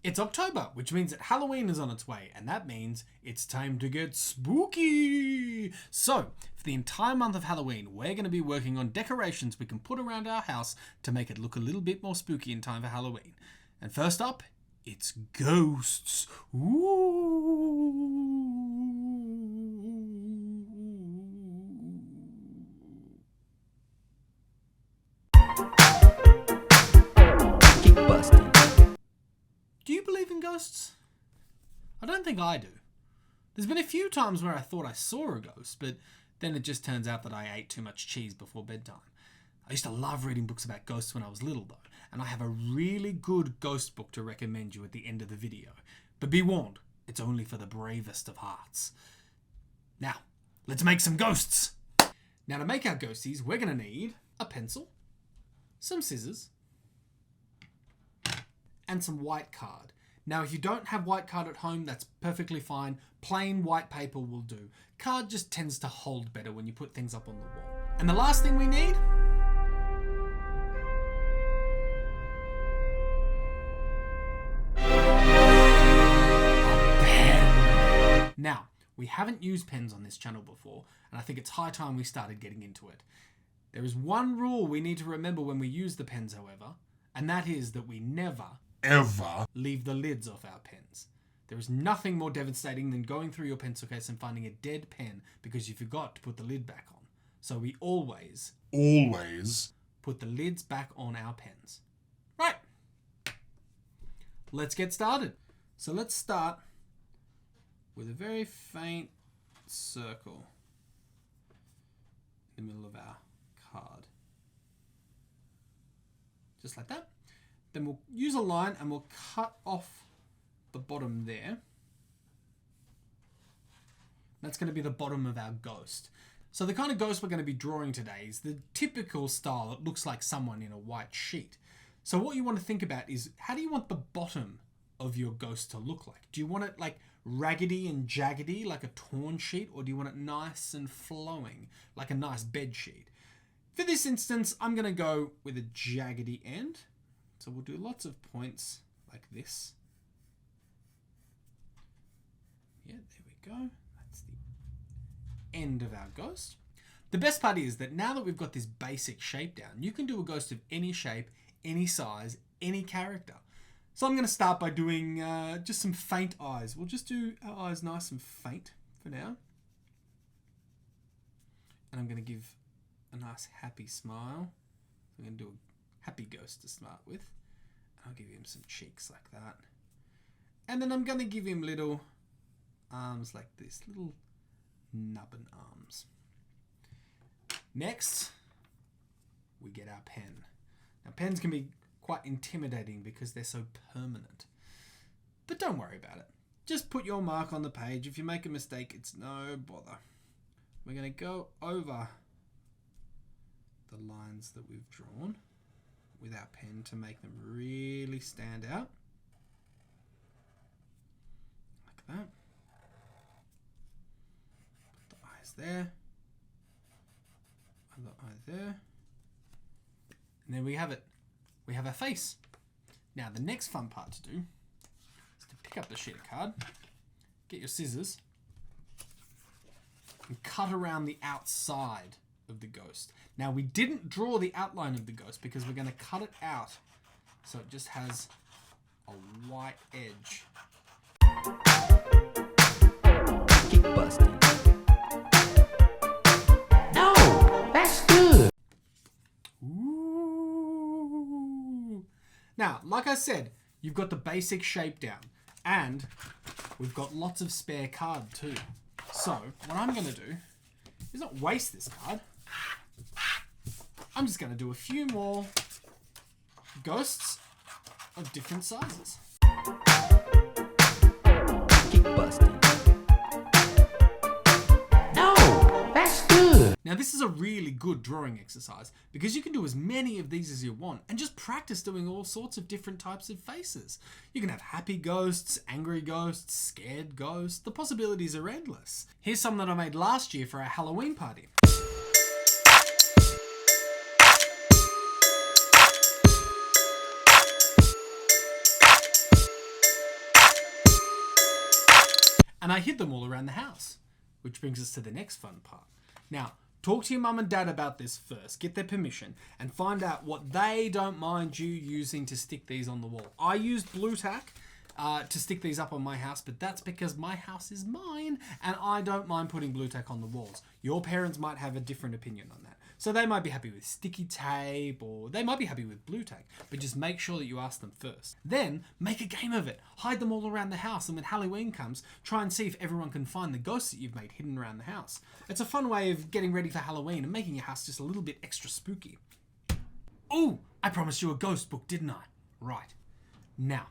It's October, which means that Halloween is on its way, and that means it's time to get spooky! So, for the entire month of Halloween, we're going to be working on decorations we can put around our house to make it look a little bit more spooky in time for Halloween. And first up, it's ghosts. Ooh. Do you believe in ghosts? I don't think I do. There's been a few times where I thought I saw a ghost, but then it just turns out that I ate too much cheese before bedtime. I used to love reading books about ghosts when I was little though, and I have a really good ghost book to recommend you at the end of the video. But be warned, it's only for the bravest of hearts. Now, let's make some ghosts! Now to make our ghosties, we're going to need a pencil, some scissors, and some white card. Now, if you don't have white card at home, that's perfectly fine. Plain white paper will do. Card just tends to hold better when you put things up on the wall. And the last thing we need... a pen. Now, we haven't used pens on this channel before, and I think it's high time we started getting into it. There is one rule we need to remember when we use the pens, however, and that is that we never leave the lids off our pens. There is nothing more devastating than going through your pencil case and finding a dead pen because you forgot to put the lid back on. So we always put the lids back on our pens. Right. Let's get started. So let's start with a very faint circle in the middle of our card. Just like that. Then we'll use a line and we'll cut off the bottom there. That's going to be the bottom of our ghost. So the kind of ghost we're going to be drawing today is the typical style that looks like someone in a white sheet. So what you want to think about is, how do you want the bottom of your ghost to look like? Do you want it like raggedy and jaggedy like a torn sheet, or do you want it nice and flowing like a nice bed sheet? For this instance, I'm going to go with a jaggedy end. So we'll do lots of points like this. Yeah, there we go. That's the end of our ghost. The best part is that now that we've got this basic shape down, you can do a ghost of any shape, any size, any character. So I'm going to start by doing just some faint eyes. We'll just do our eyes nice and faint for now. And I'm going to give a nice happy smile. I'm going to do a happy ghost to start with. I'll give him some cheeks like that. And then I'm going to give him little arms like this. Little nubbin arms. Next, we get our pen. Now, pens can be quite intimidating because they're so permanent. But don't worry about it. Just put your mark on the page. If you make a mistake, it's no bother. We're going to go over the lines that we've drawn with our pen to make them really stand out. Like that. Put the eyes there. Other eye there. And there we have it. We have our face. Now the next fun part to do is to pick up the sheet of card, get your scissors, and cut around the outside of the ghost. Now we didn't draw the outline of the ghost because we're going to cut it out so it just has a white edge. Keep busting. No, that's good. Ooh. Now, like I said, you've got the basic shape down, and we've got lots of spare card too. So what I'm going to do is not waste this card. I'm just going to do a few more ghosts of different sizes. Keep busting. No, that's good. Now this is a really good drawing exercise because you can do as many of these as you want and just practice doing all sorts of different types of faces. You can have happy ghosts, angry ghosts, scared ghosts. The possibilities are endless. Here's some that I made last year for our Halloween party. and I hid them all around the house. Which brings us to the next fun part. Now, talk to your mum and dad about this first, get their permission, and find out what they don't mind you using to stick these on the wall. I used blue tack to stick these up on my house, but that's because my house is mine, and I don't mind putting blue tack on the walls. Your parents might have a different opinion on that. So they might be happy with sticky tape, or they might be happy with blue tack, but just make sure that you ask them first. Then, make a game of it. Hide them all around the house, and when Halloween comes, try and see if everyone can find the ghosts that you've made hidden around the house. It's a fun way of getting ready for Halloween and making your house just a little bit extra spooky. Oh, I promised you a ghost book, didn't I? Right. Now,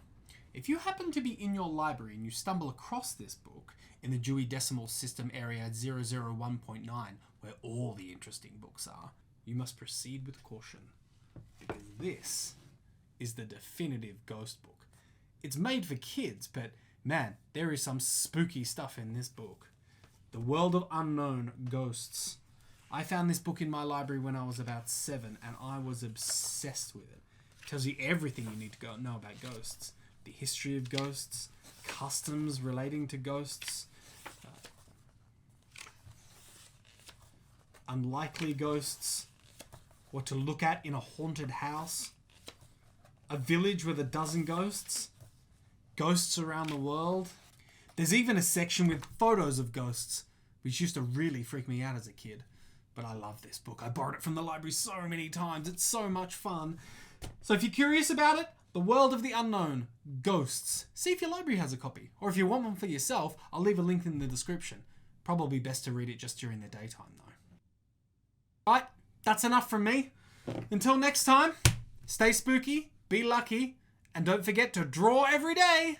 if you happen to be in your library and you stumble across this book in the Dewey Decimal System area 001.9, where all the interesting books are, you must proceed with caution, because this is the definitive ghost book. It's made for kids, but man, there is some spooky stuff in this book. The World of Unknown Ghosts. I found this book in my library when I was about 7, and I was obsessed with it. It tells you everything you need to know about ghosts. The history of ghosts, customs relating to ghosts, unlikely ghosts, what to look at in a haunted house, a village with a dozen ghosts, ghosts around the world. There's even a section with photos of ghosts, which used to really freak me out as a kid. But I love this book. I borrowed it from the library so many times. It's so much fun. So if you're curious about it, The World of the Unknown, Ghosts. See if your library has a copy. Or if you want one for yourself, I'll leave a link in the description. Probably best to read it just during the daytime though. Right, that's enough from me. Until next time, stay spooky, be lucky, and don't forget to draw every day.